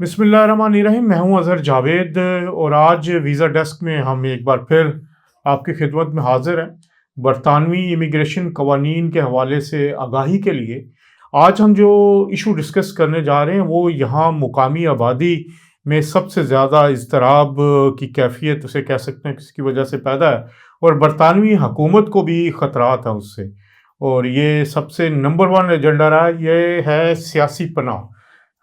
बिस्मिल्लाहिर्रहमानिर्रहीम। मैं हूँ अज़हर जावेद और आज वीज़ा डेस्क में हम एक बार फिर आपकी खिदमत में हाजिर हैं। बरतानवी इमिग्रेशन कवानीन के हवाले से आगाही के लिए आज हम जो इशू डिस्कस करने जा रहे हैं वो यहाँ मुकामी आबादी में सबसे ज़्यादा इज़्तिराब की कैफियत उसे कह सकते हैं किसकी वजह से पैदा है और बरतानवी हुकूमत को भी ख़तरात हैं उससे। और ये सबसे नंबर वन एजेंडा रहा, ये है सियासी पनाह।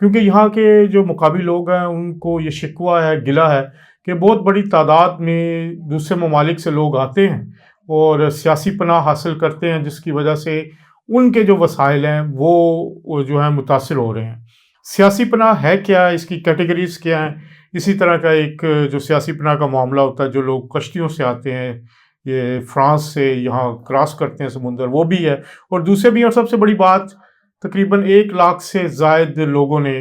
क्योंकि यहाँ के जो मुकामी लोग हैं उनको ये शिकवा है, गिला है कि बहुत बड़ी तादाद में दूसरे ममालिक से लोग आते हैं और सियासी पनाह हासिल करते हैं, जिसकी वजह से उनके जो वसाइल हैं वो जो है मुतासिर हो रहे हैं। सियासी पनाह है क्या, इसकी कैटेगरीज क्या हैं? इसी तरह का एक जो सियासी पनाह का मामला होता है, जो लोग कश्तियों से आते हैं, ये फ्रांस से यहाँ क्रॉस करते हैं समुंदर, वो भी है और दूसरे भी हैं। और सबसे बड़ी बात, तकरीबन 1 लाख से ज़ायद लोगों ने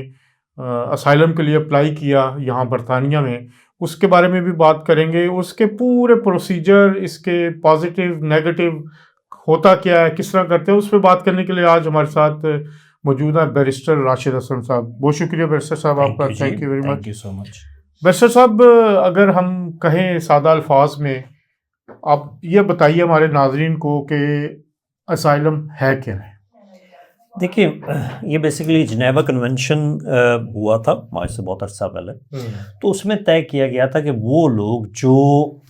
असाइलम के लिए अप्लाई किया यहाँ बरतानिया में। उसके बारे में भी बात करेंगे, उसके पूरे प्रोसीजर, इसके पॉजिटिव नेगेटिव होता क्या है, किस तरह करते हैं, उस पे बात करने के लिए आज हमारे साथ मौजूद है बैरिस्टर राशिद हसन साहब। बहुत शुक्रिया बैरिस्टर साहब आपका, thank you very much. Thank you so much. Barrister साहब, अगर हम कहें सादा अल्फाज में, आप ये बताइए हमारे नाजरीन को कि असाइलम है क्या है? देखिए, ये बेसिकली जिनेवा कन्वेंशन हुआ था आज से बहुत अर्सा पहले। तो उसमें तय किया गया था कि वो लोग जो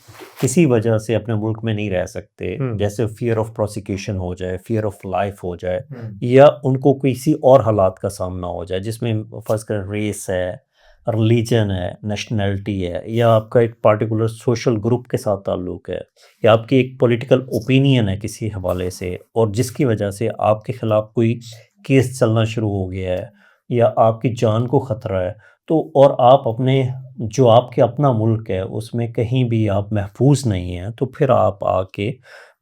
किसी वजह से अपने मुल्क में नहीं रह सकते, जैसे फियर ऑफ प्रोसिक्यूशन हो जाए, फियर ऑफ लाइफ हो जाए, या उनको किसी और हालात का सामना हो जाए जिसमें फर्स्ट कर रेस है, रिलीजन है, नेशनैलिटी है, या आपका एक पार्टिकुलर सोशल ग्रुप के साथ ताल्लुक़ है, या आपकी एक पॉलिटिकल ओपिनियन है किसी हवाले से, और जिसकी वजह से आपके ख़िलाफ़ कोई केस चलना शुरू हो गया है या आपकी जान को ख़तरा है, तो और आप अपने जो आपके अपना मुल्क है उसमें कहीं भी आप महफूज नहीं हैं, तो फिर आप आके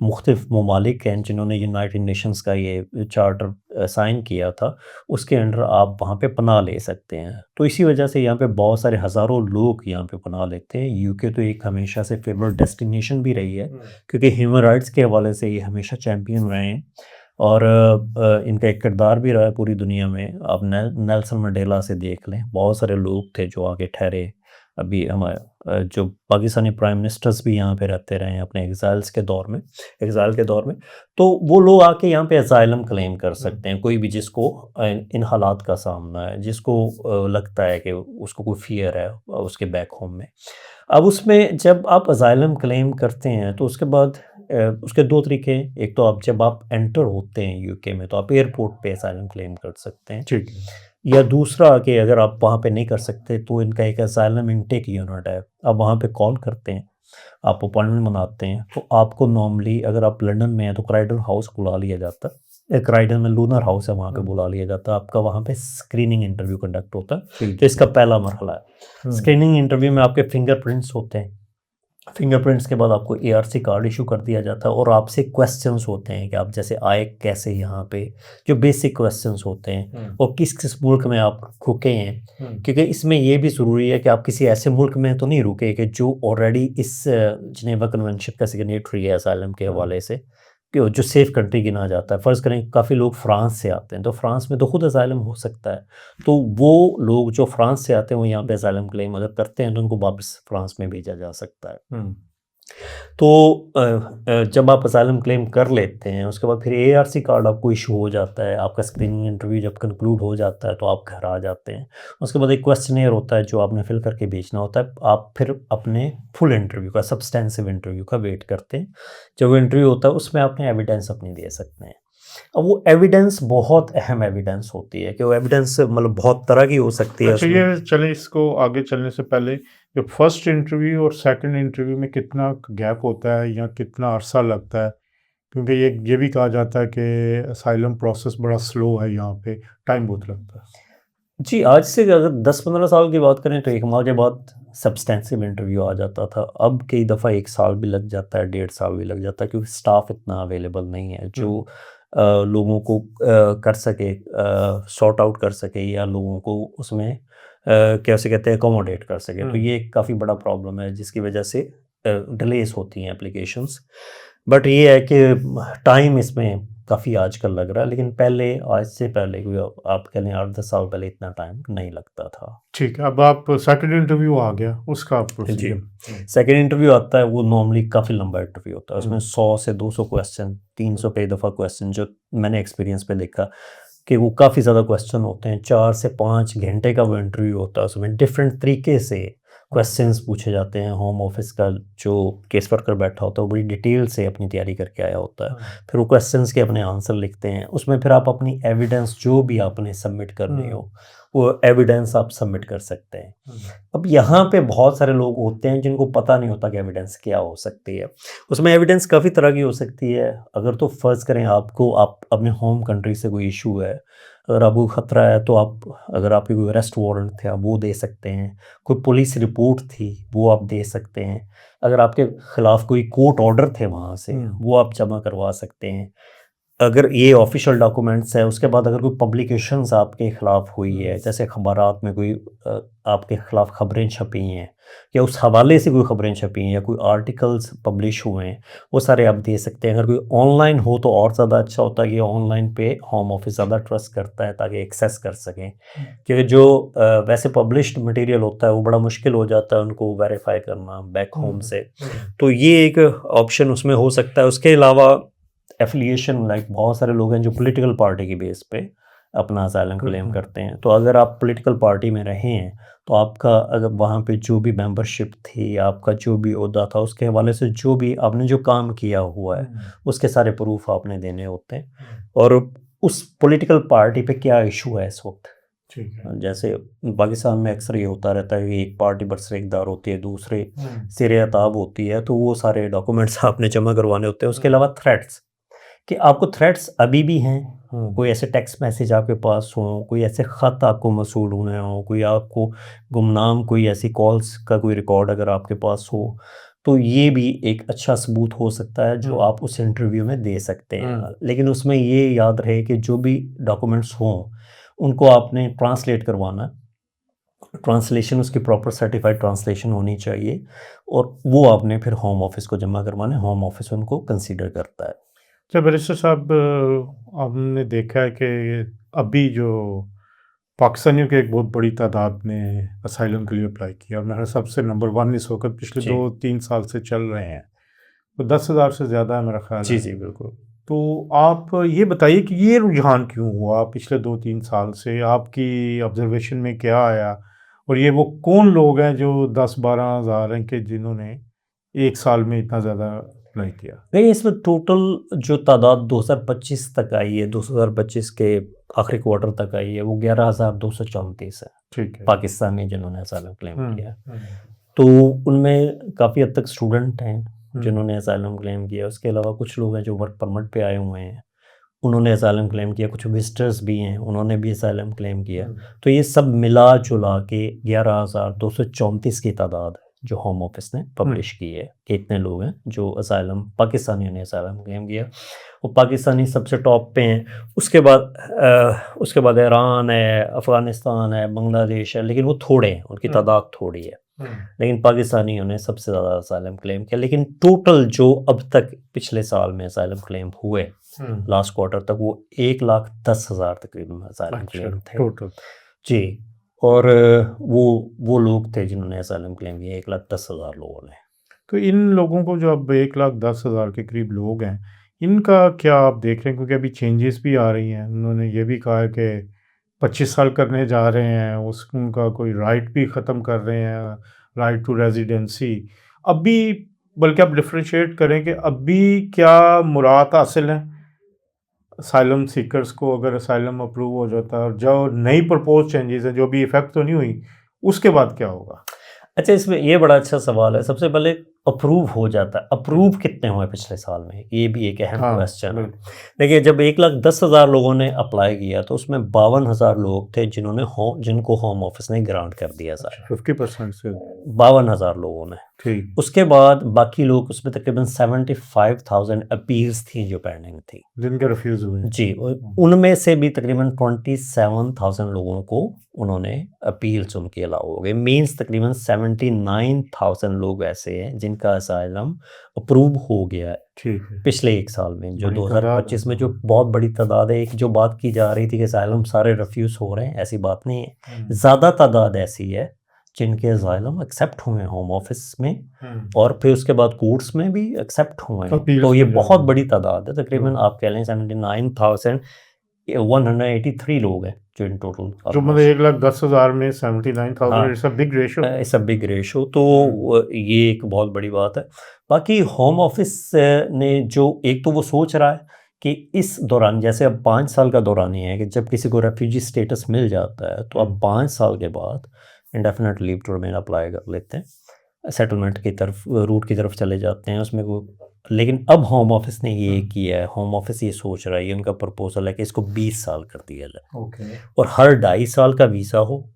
मुख्तलिफ ममालिक हैं जिन्होंने यूनाइटेड नेशंस का ये चार्टर साइन किया था, उसके अंडर आप वहाँ पे पनाह ले सकते हैं। तो इसी वजह से यहाँ पे बहुत सारे हज़ारों लोग यहाँ पे पनाह लेते हैं। यूके तो एक हमेशा से फेवरेट डेस्टिनेशन भी रही है, क्योंकि ह्यूमन राइट्स के हवाले से ये हमेशा चैम्पियन रहे हैं और इनका एक किरदार भी रहा है पूरी दुनिया में। आप नेल्सन मंडेला से देख लें, बहुत सारे लोग थे जो आगे ठहरे। अभी हमारे जो पाकिस्तानी प्राइम मिनिस्टर्स भी यहाँ पे रहते रहे हैं अपने एग्ज़ाइल के दौर में, तो वो लोग आके यहाँ पे असाइलम क्लेम कर सकते हैं, कोई भी जिसको इन हालात का सामना है, जिसको लगता है कि उसको कोई फ़ियर है उसके बैक होम में। अब उसमें जब आप असाइलम क्लेम करते हैं तो उसके बाद उसके 2 तरीके हैं। एक तो आप जब आप एंटर होते हैं यूके में, तो आप एयरपोर्ट पे असाइलम क्लेम कर सकते हैं। ठीक। या दूसरा कि अगर आप वहाँ पे नहीं कर सकते तो इनका एक असाइलम इनटेक यूनिट है। आप वहाँ पे कॉल करते हैं, आप अपॉइंटमेंट बनाते हैं, तो आपको नॉर्मली अगर आप लंदन में हैं तो क्राइडन हाउस बुला लिया जाता है। क्राइडन में लूनर हाउस है, वहाँ पे बुला लिया जाता है। आपका वहाँ पे स्क्रीनिंग इंटरव्यू कंडक्ट होता है। तो इसका पहला मरहला है। स्क्रीनिंग इंटरव्यू में आपके फिंगरप्रिंट्स होते हैं। फिंगरप्रिंट्स के बाद आपको एआरसी कार्ड इशू कर दिया जाता है और आपसे क्वेश्चंस होते हैं कि आप जैसे आए कैसे यहाँ पे, जो बेसिक क्वेश्चंस होते हैं, और किस किस मुल्क में आप रुके हैं। क्योंकि इसमें ये भी ज़रूरी है कि आप किसी ऐसे मुल्क में तो नहीं रुके कि जो ऑलरेडी इस जिनेवा कन्वेंशन का सिग्नेटरी है असाइलम के हवाले से, कि जो सेफ़ कंट्री गिना जाता है। फ़र्ज़ करें काफ़ी लोग फ्रांस से आते हैं, तो फ्रांस में तो खुद असाइलम हो सकता है, तो वो लोग जो फ्रांस से आते हैं वो यहाँ पे असाइलम क्लेम अगर करते हैं तो उनको वापस फ्रांस में भेजा जा सकता है। तो जब आप असाइलम क्लेम कर लेते हैं उसके बाद फिर एआरसी कार्ड आपको इशू हो जाता है। आपका स्क्रीनिंग इंटरव्यू जब कंक्लूड हो जाता है तो आप घर आ जाते हैं। उसके बाद एक क्वेश्चनेयर होता है जो आपने फिल करके भेजना होता है। आप फिर अपने फुल इंटरव्यू का, सब्सटेंसिव इंटरव्यू का वेट करते हैं। जब वो इंटरव्यू होता है उसमें आपने एविडेंस अपनी दे सकते हैं। अब वो एविडेंस बहुत अहम एविडेंस होती है कि वो एविडेंस मतलब बहुत तरह की हो सकती है अच्छा, उसमें। ये चलें, इसको आगे चलने से पहले जो फर्स्ट इंटरव्यू और सेकंड इंटरव्यू में कितना गैप होता है या कितना अरसा लगता है? क्योंकि ये भी कहा जाता है कि असाइलम प्रोसेस बड़ा स्लो है, यहाँ पे टाइम बहुत लगता है। जी, आज से अगर 10-15 साल की बात करें तो 1 माह के बाद सब्सटेंसिव इंटरव्यू आ जाता था। अब कई दफ़ा 1 साल भी लग जाता है, 1.5 साल भी लग जाता है, क्योंकि स्टाफ इतना अवेलेबल नहीं है जो लोगों को कर सके, सॉर्ट आउट कर सके, या लोगों को उसमें कैसे कहते हैं अकोमोडेट कर सके। तो ये एक काफ़ी बड़ा प्रॉब्लम है जिसकी वजह से डिलेज़ होती हैं एप्लीकेशंस। बट ये है कि टाइम इसमें काफ़ी आजकल लग रहा है, लेकिन पहले, आज से पहले कोई आप कह लें 8-10 साल पहले इतना टाइम नहीं लगता था। ठीक है, अब आप सेकंड इंटरव्यू आ गया, उसका आप जी। प्रोसीजर। सेकंड इंटरव्यू आता है, वो नॉर्मली काफ़ी लंबा इंटरव्यू होता है, उसमें हम्म। 100 से 200 क्वेश्चन, 300 कई दफ़ा क्वेश्चन, जो मैंने एक्सपीरियंस पे देखा कि वो काफ़ी ज़्यादा क्वेश्चन होते हैं। 4 से 5 घंटे का वो इंटरव्यू होता है, उसमें डिफरेंट तरीके से क्वेश्चंस पूछे जाते हैं। होम ऑफिस का जो केस वर्कर बैठा होता है वो बड़ी डिटेल से अपनी तैयारी करके आया होता है, फिर वो क्वेश्चंस के अपने आंसर लिखते हैं, उसमें फिर आप अपनी एविडेंस जो भी आपने सबमिट करनी हो वो एविडेंस आप सबमिट कर सकते हैं। अब यहाँ पे बहुत सारे लोग होते हैं जिनको पता नहीं होता कि एविडेंस क्या हो सकती है। उसमें एविडेंस काफ़ी तरह की हो सकती है। अगर तो फ़र्ज़ करें आपको, आप अपने होम कंट्री से कोई इशू है, अगर आपको ख़तरा है तो आप, अगर आपके कोई अरेस्ट वारंट थे आप वो दे सकते हैं, कोई पुलिस रिपोर्ट थी वो आप दे सकते हैं, अगर आपके ख़िलाफ़ कोई कोर्ट ऑर्डर थे वहाँ से वो आप जमा करवा सकते हैं, अगर ये ऑफिशियल डॉक्यूमेंट्स है। उसके बाद अगर कोई पब्लिकेशंस आपके ख़िलाफ़ हुई है, जैसे अखबारात में कोई आपके ख़िलाफ़ खबरें छपी हैं या उस हवाले से कोई खबरें छपी हैं या कोई आर्टिकल्स पब्लिश हुए हैं, वो सारे आप दे सकते हैं। अगर कोई ऑनलाइन हो तो और ज़्यादा अच्छा होता है कि ऑनलाइन पे होम ऑफिस ज़्यादा ट्रस्ट करता है ताकि एक्सेस कर सकें, क्योंकि जो वैसे पब्लिश्ड मटेरियल होता है वो बड़ा मुश्किल हो जाता है उनको वेरीफाई करना बैक होम से। तो ये एक ऑप्शन उसमें हो सकता है। उसके अलावा एफिलिएशन, लाइक बहुत सारे लोग हैं जो पॉलिटिकल पार्टी की बेस पे अपना असाइलम क्लेम करते हैं, तो अगर आप पॉलिटिकल पार्टी में रहे हैं तो आपका, अगर वहाँ पे जो भी मेंबरशिप थी, आपका जो भी ओहदा था, उसके हवाले से जो भी आपने जो काम किया हुआ है उसके सारे प्रूफ आपने देने होते हैं, और उस पॉलिटिकल पार्टी पे क्या इशू है इस वक्त। ठीक है। जैसे पाकिस्तान में अक्सर ये होता रहता है कि एक पार्टी बरसरेकदार होती है, दूसरे सिरे अताब होती है, तो वो सारे डॉक्यूमेंट्स आपने जमा करवाने होते हैं। उसके अलावा थ्रेट्स, कि आपको थ्रेट्स अभी भी हैं, कोई ऐसे टेक्स्ट मैसेज आपके पास हो, कोई ऐसे ख़त आपको मसूल हुए हों, कोई आपको गुमनाम कोई ऐसी कॉल्स का कोई रिकॉर्ड अगर आपके पास हो, तो ये भी एक अच्छा सबूत हो सकता है जो आप उस इंटरव्यू में दे सकते हैं। लेकिन उसमें ये याद रहे कि जो भी डॉक्यूमेंट्स हों उनको आपने ट्रांसलेट करवाना है, ट्रांसलेशन उसकी प्रॉपर सर्टिफाइड ट्रांसलेशन होनी चाहिए, और वो आपने फिर होम ऑफिस को जमा करवाना है, होम ऑफिस उनको कंसीडर करता है। तो बैरिस्टर साहब, हमने देखा है कि अभी जो पाकिस्तानियों की एक बहुत बड़ी तादाद ने असाइलम के लिए अप्लाई किया, और मेरे सबसे नंबर 1 इस वक्त पिछले जी। 2-3 साल से चल रहे हैं, तो 10,000 से ज़्यादा है मेरा ख्याल जी है। जी बिल्कुल। तो आप ये बताइए कि ये रुझान क्यों हुआ पिछले 2-3 साल से, आपकी ऑब्जर्वेशन में क्या आया, और ये वो कौन लोग हैं जो 10-12 हज़ार हैं कि जिन्होंने एक साल में इतना ज़्यादा अप्लाई किया? नहीं, इसमें टोटल जो तादाद 2025 तक आई है, 2025 के आखिरी क्वार्टर तक आई है, वो 11,234 है ठीक है। पाकिस्तानी जिन्होंने असाइलम क्लेम किया। हम्म। तो उनमें काफ़ी हद तक स्टूडेंट हैं जिन्होंने असाइलम क्लेम किया। उसके अलावा कुछ लोग हैं जो वर्क परमिट पे आए हुए हैं, उन्होंने असाइलम क्लेम किया। कुछ विजिटर्स भी हैं, उन्होंने भी असाइलम क्लेम किया। तो ये सब मिला जुला के 11,234 की तादाद है जो होम ऑफिस ने पब्लिश की है कि इतने लोग हैं जो असाइलम, पाकिस्तानियों ने असाइलम क्लेम किया। वो पाकिस्तानी सबसे टॉप पे हैं। उसके बाद ईरान है, अफ़गानिस्तान है, बांग्लादेश है, लेकिन वो थोड़े हैं, उनकी तादाद थोड़ी है। लेकिन पाकिस्तानियों ने सबसे ज़्यादा असाइलम क्लेम किया। लेकिन टोटल जो अब तक पिछले साल में असाइलम क्लेम हुए लास्ट क्वार्टर तक, वो 1,10,000 तकरीबन असाइलम क्लेम थे टोटल। जी। और वो लोग थे जिन्होंने असाइलम क्लेम किया, 1,10,000 लोगों ने। तो इन लोगों को, जो अब 1,10,000 के करीब लोग हैं, इनका क्या आप देख रहे हैं? क्योंकि अभी चेंजेस भी आ रही हैं, उन्होंने ये भी कहा है कि 25 साल करने जा रहे हैं, उनका कोई राइट भी ख़त्म कर रहे हैं, राइट टू रेजिडेंसी। अभी बल्कि आप डिफ्रेंशिएट करें कि अभी क्या मुराद हासिल है असाइलम सीकर्स को, अगर असाइलम अप्रूव हो जाता है, और जो नई प्रपोज चेंजेस हैं जो भी इफ़ेक्ट तो नहीं हुई, उसके बाद क्या होगा? अच्छा, इसमें ये बड़ा अच्छा सवाल है। सबसे पहले अप्रूव हो जाता है, अप्रूव कितने हुए पिछले साल में, ये भी एक अहम क्वेश्चन है। देखिए, जब 1,10,000 लोगों ने अप्लाई किया तो उसमें 52,000 लोग थे जिनको होम ऑफिस ने ग्रांट कर दिया। 50% से 52,000 लोगों ने ठीक। उसके बाद बाकी लोग उसमें तकरीबन 75,000 अपील्स थी जो पेंडिंग थी जिनके रिफ्यूज हुए। जी, उनमें से भी तकरीबन 27,000 लोगों को उन्होंने अपील्स उनकी अलाउ हो गए। मीन्स तकरीबन 79,000 लोग ऐसे हैं जिनका असाइलम अप्रूव हो गया है ठीक है। पिछले 1 साल में। जो बड़ी तादाद 2025 में जो बहुत बड़ी तादाद है, एक जो बात की जा रही थी कि असाइलम सारे रिफ्यूज़ हो रहे हैं, ऐसी बात नहीं है। ज़्यादा तादाद ऐसी है जिनके असाइलम एक्सेप्ट हुए हैं होम ऑफिस में और फिर उसके बाद कोर्ट्स में भी एक्सेप्ट हुए हैं। अपील्स तो ये में बहुत जाएंगे। बड़ी तादाद है, तकरीबन आप कह लें 79,183 लोग हैं जो इन टोटल जो मतलब 1,10,000 में 79,000 it's a big ratio. It's a big ratio. तो ये एक बहुत बड़ी बात है। बाकी होम ऑफिस ने जो एक तो वो सोच रहा है कि इस दौरान जैसे अब 5 साल का दौरान ही है कि जब किसी को रेफ्यूजी स्टेटस मिल जाता है तो अब 5 साल के बाद indefinite leave to remain apply कर लेते हैं, सेटलमेंट की तरफ रूट की तरफ चले जाते हैं उसमें को। लेकिन अब होम ऑफिस ने ये किया है, होम ऑफिस ये सोच रहा है, ये उनका प्रपोजल है कि इसको 20 साल कर दिया जाए ओके। और हर 2.5 साल का वीज़ा हो,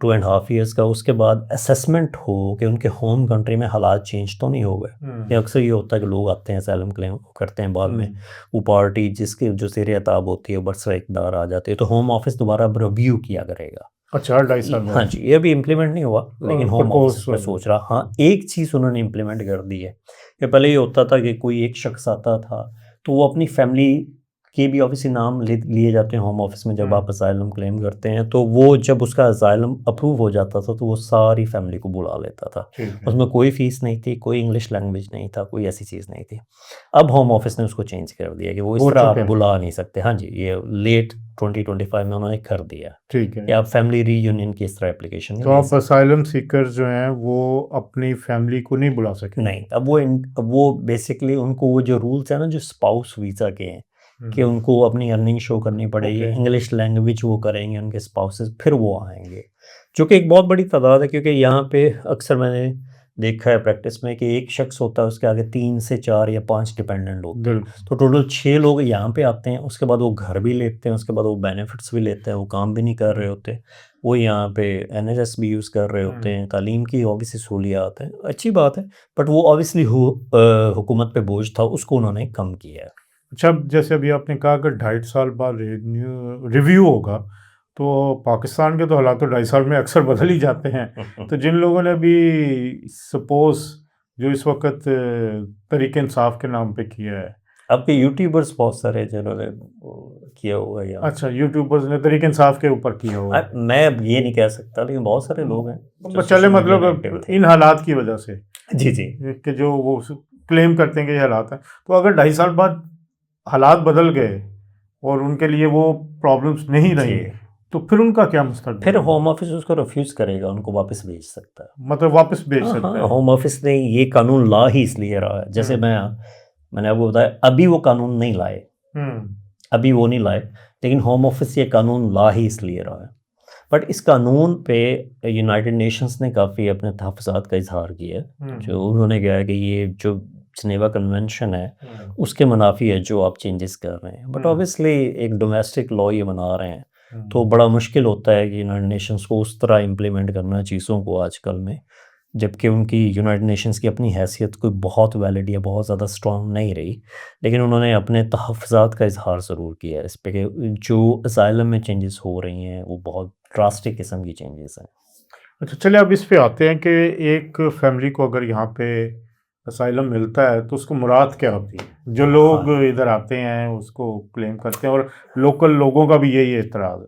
2.5 ईयर्स का। उसके बाद असेसमेंट हो कि उनके होम कंट्री में हालात चेंज तो नहीं हो गए। ये अक्सर ये होता है कि लोग आते हैं असylum क्लेम करते हैं, बाद में वो पार्टी जिसके जो ज़ेर अताब होती है बरसर इक़्तिदार आ जाती है, तो होम ऑफिस दोबारा अब रिव्यू किया करेगा। अच्छा, हर 2.5 साल हाँ जी, ये अभी इम्प्लीमेंट नहीं हुआ लेकिन होम ऑफिस प्रपोज में सोच रहा। हाँ, एक चीज़ उन्होंने इम्प्लीमेंट कर दी है कि पहले ये होता था कि कोई एक शख्स आता था तो वो अपनी फैमिली के भी ऑब्वियसली नाम लिए जाते हैं होम ऑफिस में जब आप असाइलम क्लेम करते हैं, तो वो जब उसका असाइलम अप्रूव हो जाता था तो वो सारी फैमिली को बुला लेता था। उसमें कोई फीस नहीं थी, कोई इंग्लिश लैंग्वेज नहीं था, कोई ऐसी चीज़ नहीं थी। अब होम ऑफिस ने उसको चेंज कर दिया कि वो इस तरह आप बुला नहीं सकते। हाँ जी, ये लेट 2025 में उन्होंने कर दिया। ठीक है। कि आप फैमिली रीयूनियन की इस तरह एप्लीकेशन तो आप असाइलम सीकर्स जो हैं वो अपनी फैमिली को नहीं बुला सके? नहीं, अब वो बेसिकली उनको वो जो रूल्स है ना जो स्पाउस वीज़ा के हैं कि उनको अपनी अर्निंग शो करनी पड़ेगी, इंग्लिश लैंग्वेज वो करेंगे उनके स्पाउसेस, फिर वो आएंगे, जो कि एक बहुत बड़ी तादाद है। क्योंकि यहाँ पे अक्सर मैंने देखा है प्रैक्टिस में कि एक शख्स होता है उसके आगे 3 से 4 या 5 डिपेंडेंट होते हैं, तो टोटल 6 लोग यहाँ पे आते हैं। उसके बाद वो घर भी लेते हैं, उसके बाद वो बेनिफिट्स भी लेते हैं, वो काम भी नहीं कर रहे होते, वो यहाँ पे NHS भी यूज़ कर रहे होते हैं, तालीम की ऑब्वियसली सहूलियात है, अच्छी बात है। बट वो ऑब्वियसली हुकूमत पे बोझ था, उसको उन्होंने कम किया है। अच्छा, जैसे अभी आपने कहा अगर 2.5 साल बाद रिव्यू होगा तो पाकिस्तान के तो हालात तो 2.5 साल में अक्सर बदल ही जाते हैं। तो जिन लोगों ने अभी सपोज जो इस वक्त तरीके इंसाफ के नाम पे किया है, आपके यूट्यूबर्स बहुत सारे जिन्होंने किया हुआ है। अच्छा, यूट्यूबर्स ने तरीके इंसाफ के ऊपर किया हुआ है। मैं अब ये नहीं कह सकता लेकिन बहुत सारे लोग हैं जो चले सोशल मीडिया में मतलब एक्टिव थे। इन हालात की वजह से जी जी कि जो वो क्लेम करते हैं कि ये हालात हैं, तो अगर 2.5 साल बाद हालात बदल गए और उनके लिए वो प्रॉब्लम्स नहीं रही, तो फिर उनका क्या मुस्तकबिल? फिर होम ऑफिस उसको रिफ्यूज़ करेगा, उनको वापस भेज सकता है। मतलब वापस भेज सकता है? होम ऑफिस ने ये कानून ला ही इसलिए रहा है, जैसे मैंने आपको बताया अभी वो कानून नहीं लाए, अभी वो नहीं लाए, लेकिन होम ऑफिस ये कानून ला ही इसलिए रहा है। बट इस कानून पे यूनाइटेड नेशंस ने काफ़ी अपने तहफ़्फ़ुज़ात का इजहार किया है। जो उन्होंने कहा है कि ये जो जिनेवा कन्वेंशन है उसके मुनाफी है जो आप चेंजेस कर रहे हैं। बट ऑब्वियसली एक डोमेस्टिक लॉ ये बना रहे हैं तो बड़ा मुश्किल होता है कि यूनाइटेड नेशंस को उस तरह इम्प्लीमेंट करना चीज़ों को आजकल में, जबकि उनकी यूनाइटेड नेशंस की अपनी हैसियत कोई बहुत वैलिड या बहुत ज़्यादा स्ट्रॉन्ग नहीं रही। लेकिन उन्होंने अपने तहफ़्फ़ुज़ात का इजहार ज़रूर किया है इस पे कि जो असाइलम में चेंजेस हो रही हैं वो बहुत ड्रास्टिक किस्म की चेंजेस हैं। अच्छा, चलिए अब इस पे आते हैं कि एक फैमिली को अगर यहाँ पे असाइलम मिलता है तो उसको मुराद क्या होती है? जो लोग इधर आते हैं उसको क्लेम करते हैं और लोकल लोगों का भी यही एतराज़ है।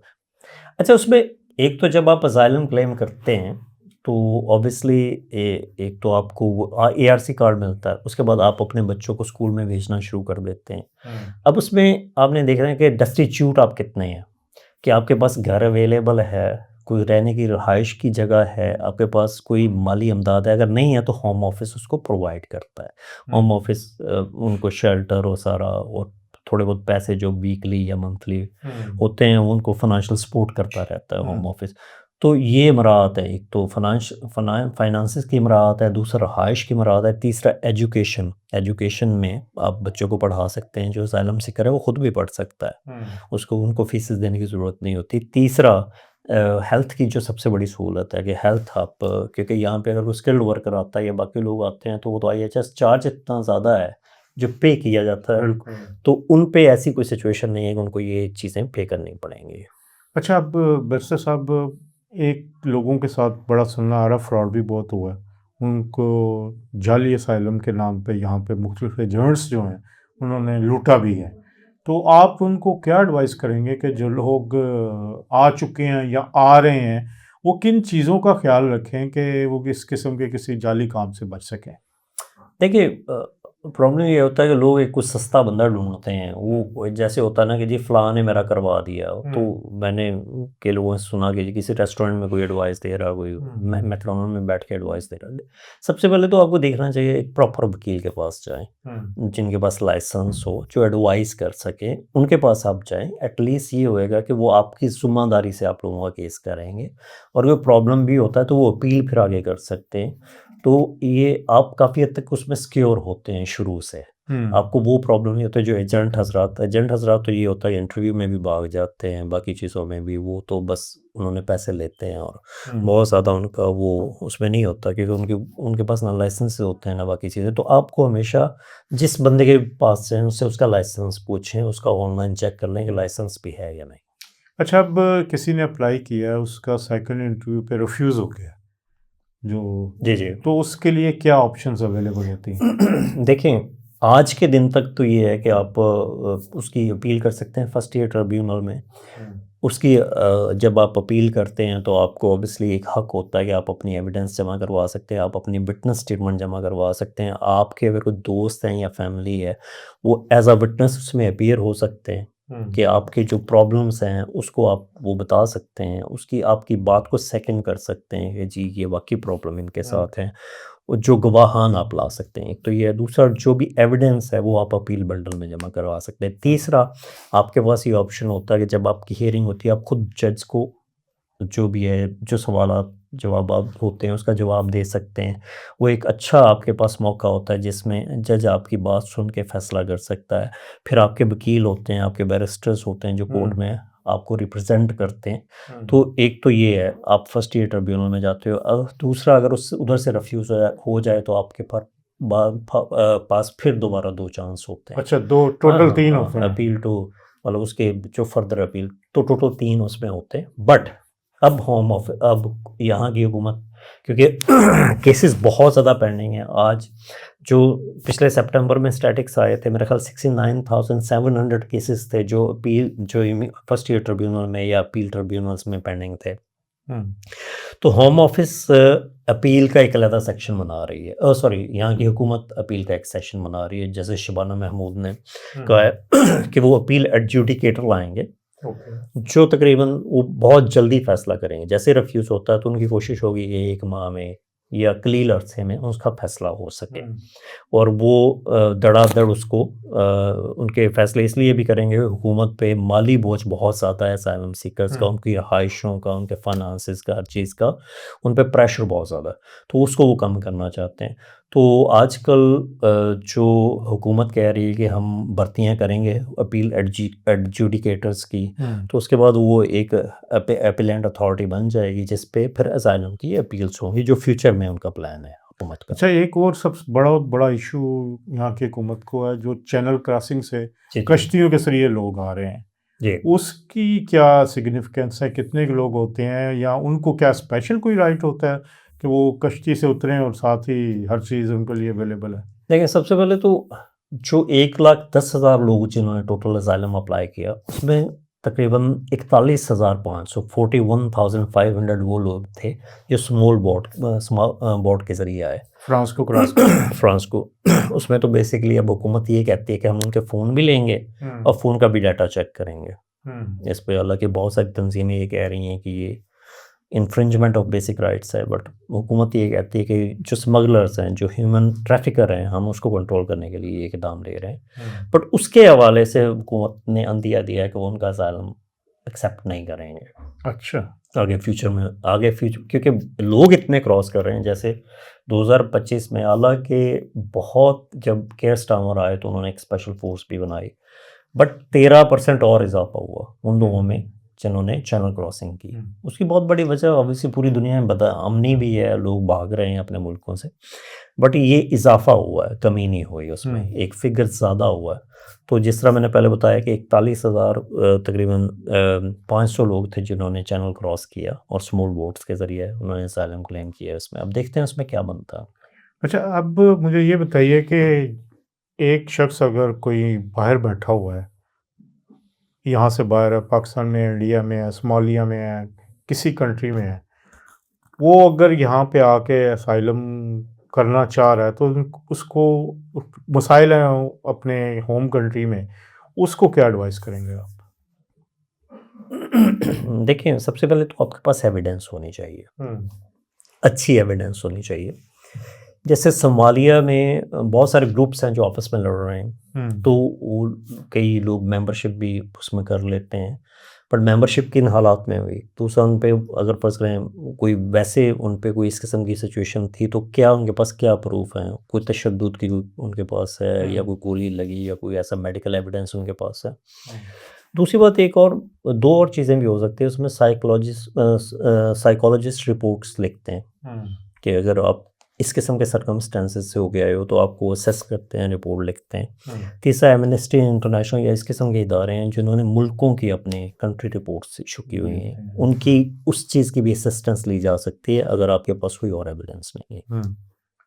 अच्छा, उसमें एक तो जब आप असाइलम क्लेम करते हैं तो ऑब्वियसली एक तो आपको ARC कार्ड मिलता है, उसके बाद आप अपने बच्चों को स्कूल में भेजना शुरू कर देते हैं। अब उसमें आपने देख रहे हैं कि डेस्टिट्यूट आप कितने हैं, कि आपके पास घर अवेलेबल है, कोई रहने की रहाइश की जगह है, आपके पास कोई माली इमदाद है, अगर नहीं है तो होम ऑफिस उसको प्रोवाइड करता है। होम ऑफिस उनको शेल्टर और सारा और थोड़े बहुत पैसे जो वीकली या मंथली होते हैं उनको फाइनेंशियल सपोर्ट करता रहता है होम ऑफिस। तो ये मराहत है, एक तो फाइनेंसिस की मराहत है, दूसरा रहाइश की मराहत है, तीसरा एजुकेशन में आप बच्चों को पढ़ा सकते हैं। जो असाइलम सीकर है वो खुद भी पढ़ सकता है, उसको उनको फीसेस देने की ज़रूरत नहीं होती। तीसरा हेल्थ की जो सबसे बड़ी सहूलत है कि हेल्थ आप क्योंकि यहाँ पे अगर कोई स्किल्ड वर्कर आता है या बाकी लोग आते हैं तो वो तो IHS चार्ज इतना ज़्यादा है जो पे किया जाता है, तो उन पे ऐसी कोई सिचुएशन नहीं है कि उनको ये चीज़ें पे करनी पड़ेंगी। अच्छा, अब बैरिस्टर साहब, एक लोगों के साथ बड़ा सुनना आ रहा, फ्रॉड भी बहुत हुआ है। उनको जाली असाइलम के नाम पे यहाँ पे मुख्तलिफ एजेंट्स जो हैं उन्होंने लूटा भी है। तो आप उनको क्या एडवाइस करेंगे कि जो लोग आ चुके हैं या आ रहे हैं, वो किन चीज़ों का ख्याल रखें कि वो इस किस्म के किसी जाली काम से बच सकें? देखिए प्रॉब्लम ये होता है कि लोग एक कुछ सस्ता बंदा ढूंढते हैं, वो जैसे होता है ना कि जी फलां ने मेरा करवा दिया, तो मैंने के लोगों से सुना कि जी किसी रेस्टोरेंट में कोई एडवाइस दे रहा, कोई मैकडॉनल्ड में बैठ के एडवाइस दे रहा। सबसे पहले तो आपको देखना चाहिए एक प्रॉपर वकील के पास जाएं, जिनके पास लाइसेंस हो, जो एडवाइस कर सके, उनके पास आप जाएं। एटलीस्ट ये होएगा कि वो आपकी जिम्मेदारी से आप लोगों का केस करेंगे, और कोई प्रॉब्लम भी होता है तो वो अपील फिर आगे कर सकते हैं। तो ये आप काफ़ी हद तक उसमें सिक्योर होते हैं शुरू से, आपको वो प्रॉब्लम नहीं होता। जो एजेंट हजरात तो ये होता है इंटरव्यू में भी भाग जाते हैं, बाकी चीज़ों में भी वो तो बस उन्होंने पैसे लेते हैं और बहुत ज़्यादा उनका वो उसमें नहीं होता, क्योंकि उनके पास ना लाइसेंस होते हैं ना बाकी चीज़ें। तो आपको हमेशा जिस बंदे के पास जाएं उससे उसका लाइसेंस पूछें, उसका ऑनलाइन चेक कर लें कि लाइसेंस भी है या नहीं। अच्छा, अब किसी ने अप्लाई किया, उसका सेकंड इंटरव्यू पे रिफ्यूज़ हो गया, जी जो तो उसके लिए क्या ऑप्शंस अवेलेबल होती हैं? देखें, आज के दिन तक तो ये है कि आप उसकी अपील कर सकते हैं फर्स्ट ईयर ट्रिब्यूनल में। उसकी जब आप अपील करते हैं तो आपको ऑब्वियसली एक हक होता है कि आप अपनी एविडेंस जमा करवा सकते हैं, आप अपनी विटनेस स्टेटमेंट जमा करवा सकते हैं। आपके अगर कोई दोस्त हैं या फैमिली है, वो एज अ विटनेस उसमें अपीयर हो सकते हैं कि आपकी जो प्रॉब्लम्स हैं उसको आप वो बता सकते हैं, उसकी आपकी बात को सेकंड कर सकते हैं कि जी ये वाकई प्रॉब्लम इनके साथ है, और जो गवाहान आप ला सकते हैं। एक तो ये है, दूसरा जो भी एविडेंस है वो आप अपील बंडल में जमा करवा सकते हैं। तीसरा, आपके पास ये ऑप्शन होता है कि जब आपकी हियरिंग होती है आप खुद जज को जो भी है, जो सवालात जवाबात होते हैं उसका जवाब दे सकते हैं। वो एक अच्छा आपके पास मौका होता है जिसमें जज आपकी बात सुन के फ़ैसला कर सकता है। फिर आपके वकील होते हैं, आपके बैरिस्टर्स होते हैं जो कोर्ट में आपको रिप्रेज़ेंट करते हैं। तो एक तो ये है, आप फर्स्ट ईयर ट्रिब्यूनल में जाते हो। दूसरा, अगर उस उधर से रिफ्यूज़ हो जाए तो आपके पास फिर दोबारा 2 चांस होते हैं। अच्छा, 2 टोटल 3 होते हैं। अपील टू मतलब उसके जो फर्दर अपील, तो टोटल 3 उसमें होते हैं। बट अब अब यहाँ की हुकूमत, क्योंकि केसेस बहुत ज़्यादा पेंडिंग हैं। आज जो पिछले सितंबर में स्टैटिक्स आए थे, मेरे ख्याल 69,700 केसेस थे जो फर्स्ट ईयर ट्रिब्यूनल में या अपील ट्रिब्यूनल्स में पेंडिंग थे। तो होम ऑफिस अपील का एक अलग सेक्शन बना रही है, सॉरी यहाँ की हुकूमत अपील का एक सेक्शन बना रही है। जैसे शबाना महमूद ने कहा है कि वो अपील एडजुडिकेटर लाएंगे, जो तकरीबन वो बहुत जल्दी फैसला करेंगे। जैसे रिफ्यूज़ होता है तो उनकी कोशिश होगी कि 1 माह में या कलील अरसे में उसका फैसला हो सके, और वो धड़ाधड़ उसको उनके फैसले इसलिए भी करेंगे, हुकूमत पे माली बोझ बहुत ज़्यादा है असाइलम सीकर्स का, उनकी रहाइशों का, उनके फाइनेंसेस का, हर चीज़ का उन पे प्रेशर बहुत ज़्यादा है, तो उसको वो कम करना चाहते हैं। तो आजकल जो हुकूमत कह रही है कि हम भर्तियाँ करेंगे अपील एडजुडिकेटर्स की, तो उसके बाद वो एक अपीलेंट अथॉरिटी बन जाएगी जिस पे फिर असाइलम की अपील्स होंगी, जो फ्यूचर में उनका प्लान है हुकूमत का। अच्छा, एक और सबसे बड़ा इशू यहाँ की हुकूमत को है, जो चैनल क्रॉसिंग से कश्तियों के जरिए लोग आ रहे हैं जी, उसकी क्या सिग्निफिकेंस है? कितने के लोग होते हैं, या उनको क्या स्पेशल कोई राइट होता है कि वो कश्ती से उतरें और साथ ही हर चीज़ उनके लिए अवेलेबल है? देखिए सबसे पहले तो जो 1,10,000 लोग जिन्होंने टोटल असाइलम अप्लाई किया, उसमें तकरीबन 41,500 41,500 वो लोग थे जो स्मॉल बोट के ज़रिए आए फ्रांस को क्रॉस कर। फ्रांस को। उसमें तो बेसिकली अब हुकूमत ये कहती है कि हम उनके फ़ोन भी लेंगे और फ़ोन का भी डाटा चेक करेंगे। इस पे हालांकि बहुत सारी तंजीमें ये कह रही हैं कि ये इन्फ्रिंजमेंट ऑफ बेसिक राइट्स है, बट हुकूमत ये कहती है कि जो स्मगलर्स हैं, जो ह्यूमन ट्रैफिकर हैं, हम उसको कंट्रोल करने के लिए ये इकदाम ले रहे हैं। बट उसके हवाले से हुकूमत ने अंदिया दिया है कि वो उनका असाइलम एक्सेप्ट नहीं करेंगे। अच्छा, आगे फ्यूचर क्योंकि लोग इतने क्रॉस कर रहे हैं। जैसे 2025 में हालांकि बहुत जब केयर स्टार्मर आए तो उन्होंने एक स्पेशल फोर्स भी बनाई, बट 13% और इजाफा हुआ उन लोगों में जिन्होंने चैनल क्रॉसिंग की। उसकी बहुत बड़ी वजह ऑब्वियसली पूरी दुनिया में बदअमनी भी है, लोग भाग रहे हैं अपने मुल्कों से, बट ये इजाफा हुआ है, कमी नहीं हुई उसमें, एक फिगर ज़्यादा हुआ है। तो जिस तरह मैंने पहले बताया कि 41,000 तकरीबन 500 लोग थे जिन्होंने चैनल क्रॉस किया और स्मॉल बोट्स के ज़रिए उन्होंने असाइलम क्लेम किया उसमें। अब देखते हैं उसमें क्या बनता है। अच्छा, अब मुझे ये बताइए कि एक शख्स अगर कोई बाहर बैठा हुआ है, यहाँ से बाहर है, पाकिस्तान में, इंडिया में है, सोमालिया में है, किसी कंट्री में है, वो अगर यहाँ पे आके असाइलम करना चाह रहा है तो उसको मसाइल हैं अपने होम कंट्री में, उसको क्या एडवाइस करेंगे आप? देखिए, सबसे पहले तो आपके पास एविडेंस होनी चाहिए, अच्छी एविडेंस होनी चाहिए। जैसे सोमालिया में बहुत सारे ग्रुप्स हैं जो आपस में लड़ रहे हैं, तो वो कई लोग मेंबरशिप भी उसमें कर लेते हैं, पर मेंबरशिप किन हालात में हुई, दूसरा उन पे अगर फर्ज करें कोई वैसे उन पे कोई इस किस्म की सिचुएशन थी तो क्या उनके पास क्या प्रूफ है, कोई तशद्दुद की उनके पास है या कोई गोली लगी या कोई ऐसा मेडिकल एविडेंस उनके पास है। दूसरी बात, एक और दो और चीज़ें भी हो सकती है उसमें, साइकोलॉजिस्ट रिपोर्ट्स लिखते हैं कि अगर आप इस किस्म के सर्कमस्टेंसेस से हो गए हो तो आपको असेस करते हैं, रिपोर्ट लिखते हैं। तीसरा, एमनेस्टी इंटरनेशनल या इस किस्म के इदारे हैं जिन्होंने मुल्कों की अपने कंट्री रिपोर्ट्स इशू की हुई हैं, उनकी उस चीज़ की भी असिस्टेंस ली जा सकती है अगर आपके पास कोई और एविडेंस नहीं है।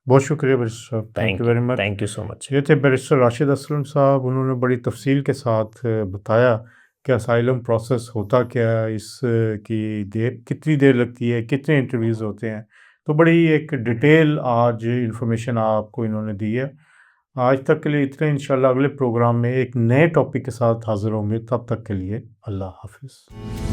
बहुत शुक्रिया बैरिस्टर साहब, thank you very much. Thank you so much. ये थे बैरिस्टर राशिद असलम साहब, उन्होंने बड़ी तफसील के साथ बताया कि असाइलम प्रोसेस होता क्या है, इसकी कितनी देर लगती है, कितने इंटरव्यूज़ होते हैं, तो बड़ी एक डिटेल आज इन्फॉर्मेशन आपको इन्होंने दी है। आज तक के लिए इतना, इंशाल्लाह अगले प्रोग्राम में एक नए टॉपिक के साथ हाज़िर होंगे, तब तक के लिए अल्लाह हाफ़िज़।